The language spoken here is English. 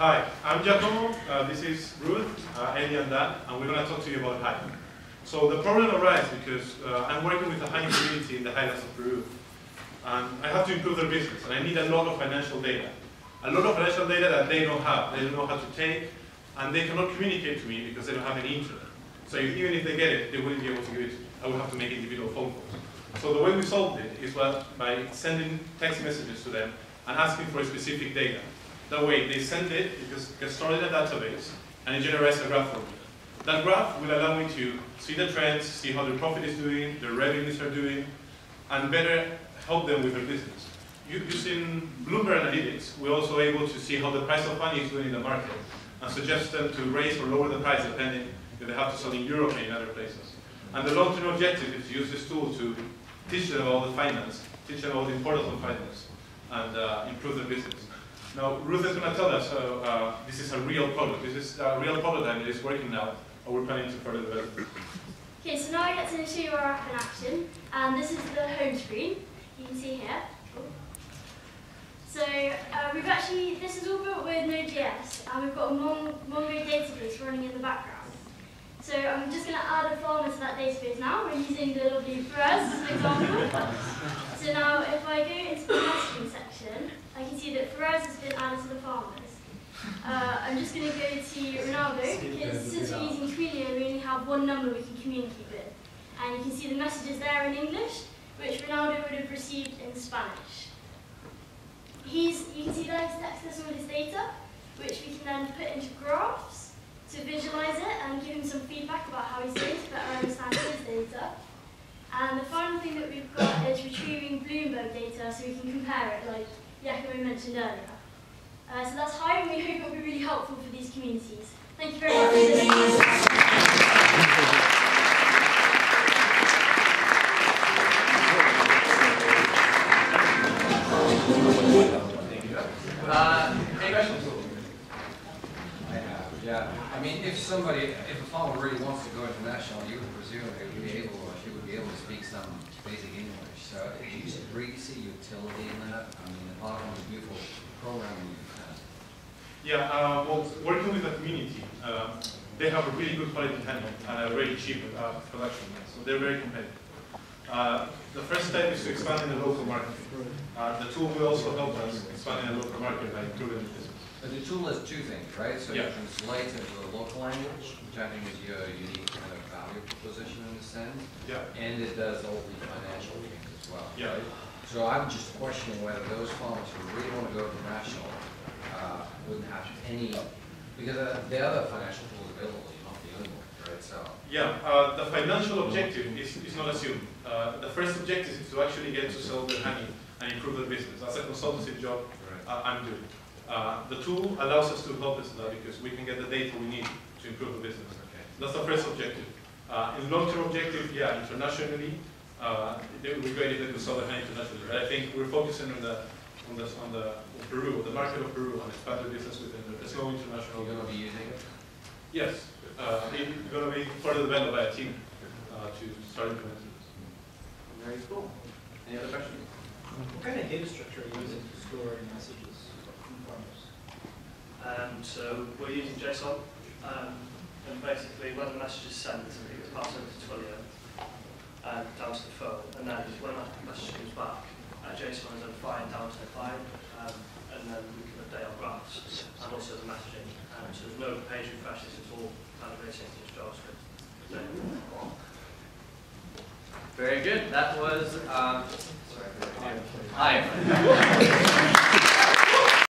Hi, I'm Giacomo, this is Ruth, Eddie and Dan, and we're going to talk to you about Hive. So the problem arises because I'm working with a Hive community in the highlands of Peru, and I have to improve their business, and I need a lot of financial data. A lot of financial data that they don't have, they don't know how to take, and they cannot communicate to me because they don't have any internet. So even if they get it, they wouldn't be able to give it to me. I would have to make individual phone calls. So the way we solved it is by sending text messages to them and asking for specific data. That way, they send it, it gets stored in a database, and it generates a graph for me. That graph will allow me to see the trends, see how their profit is doing, their revenues are doing, and better help them with their business. Using Bloomberg Analytics, we're also able to see how the price of money is doing in the market, and suggest them to raise or lower the price depending if they have to sell in Europe or in other places. And the long-term objective is to use this tool to teach them about the finance, teach them about the importance of finance, and improve their business. Now, Ruth is going to tell us this is a real product. This is a real prototype that is working now, and we're planning to further develop it. Okay, so now I get to show you our app in action, and this is the home screen. You can see here. So this is all built with Node.js, and we've got a Mongo database running in the background. So I'm just going to add a farmer to that database now. We're using the lovely Perez as an example. So now if I go into the messaging section, I can see that Perez has been added to the farmers. I'm just going to go to Ronaldo, because since we're using Twilio, we only have one number we can communicate with. And you can see the messages there in English, which Ronaldo would have received in Spanish. You can see there he's texted us all his data, which we can then put into graphs to visualize it and give him some feedback about how he's doing to better understand his data. And the final thing that we've got is retrieving Bloomberg data so we can compare it, like Giacomo mentioned earlier. So that's Hive, and we hope it will be really helpful for these communities. Thank you very much. Any questions? I have, yeah. I mean, if a farmer really wants to go international, you would presume they would be able, or she would be able to speak some basic English. So do you really see utility in that? I mean, apart from the beautiful programming you've had. Yeah, well, working with the community, they have a really good quality honey and a very cheap production, so they're very competitive. The first step is to expand in the local market. The tool will also help us expand in the local market by improving the business. But the tool has two things, right? So yeah. You translate into a local language, which I think is your unique kind of value proposition in a sense. Yeah. And it does all the financial things as well. Yeah. Right? So I'm just questioning whether those farmers who really want to go international wouldn't have any, because the other financial tools available, you're not the only one, right? So. Yeah, the financial objective is not assumed. The first objective is to actually get to sell their honey and improve their business. That's a consultancy job I'm doing. The tool allows us to help us in that because we can get the data we need to improve the business. Okay. That's the first objective. In long-term objective, yeah, internationally, it would be great if they could sell their honey internationally. But I think we're focusing on Peru, the market of Peru, and expand the business within there. There's no international. You're going to be using it? Yes, it's going to be further developed by a team to start implementing this. Very cool. Any other questions? What kind of data structure are you using to store messages from farmers? So we're using JSON, and basically when the message is sent, it gets passed over to Twilio down to the phone, and then when that message comes back, JSON is then fired down to the client, and then we can update our graphs and also the messaging. So there's no page refreshes, it's all kind of asynchronous JavaScript. Very good. That was Hive.